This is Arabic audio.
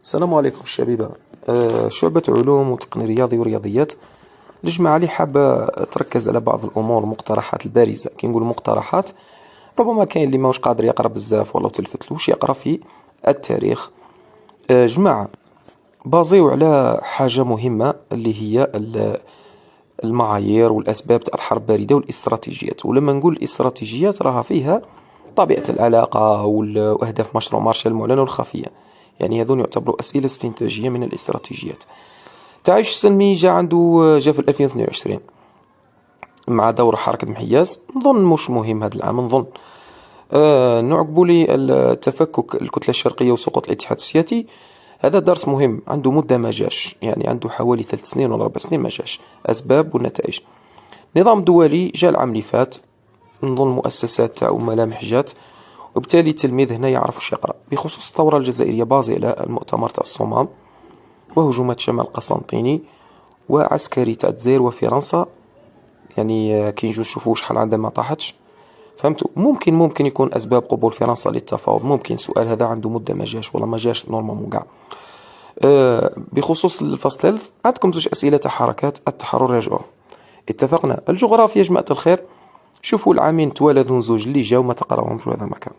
السلام عليكم الشبيبة. شعبة علوم وتقني رياضي ورياضيات. الجماعة اللي حابة تركز على بعض الأمور والمقترحات البارزة. كي نقول مقترحات، ربما كاين اللي ماهوش قادر يقرأ بزاف ولا تلفتلوش يقرأ في التاريخ. جماعة، بازيو على حاجة مهمة اللي هي المعايير والأسباب تاع الحرب الباردة والاستراتيجيات. ولما نقول الاستراتيجيات راها فيها طبيعة العلاقة وأهداف مشروع مارشال المعلنة والخفية. يعني هذون يعتبروا أسئلة استنتاجية من الاستراتيجيات. تعيش السلمي جا في 2022 مع دور حركة محياس. نظن مش مهم هذا العام، نظن نعقبوا لي التفكك الكتلة الشرقية وسقوط الاتحاد السوفيتي. هذا درس مهم، عنده مدة ما جاش، يعني عنده حوالي 3 سنين ولا 4 سنين ما جاش. أسباب والنتائج. نظام دولي جاء العام اللي فات، نظن مؤسسات تاعو ملامح جات، وبالتالي التلميذ هنا يعرف وش يقرأ. بخصوص الثورة الجزائرية بازي على المؤتمر تاع الصومال وهجومات شمال قسنطيني وعسكري تاع الجزائر وفرنسا. يعني كي نجو نشوفو شحال عندها ما طاحتش. فهمتوا؟ ممكن يكون أسباب قبول فرنسا للتفاوض. ممكن السؤال هذا عنده مدة ما جاش ولا ما جاش نورمالمون كاع. بخصوص الفصل الثالث عندكم زوج أسئلة تاع حركات التحرر راجعوه. اتفقنا. الجغرافيا يا جماعة الخير، شوفوا العامين توالدون زوج اللي جاو ما تقراوهمش، وهذا ما كان.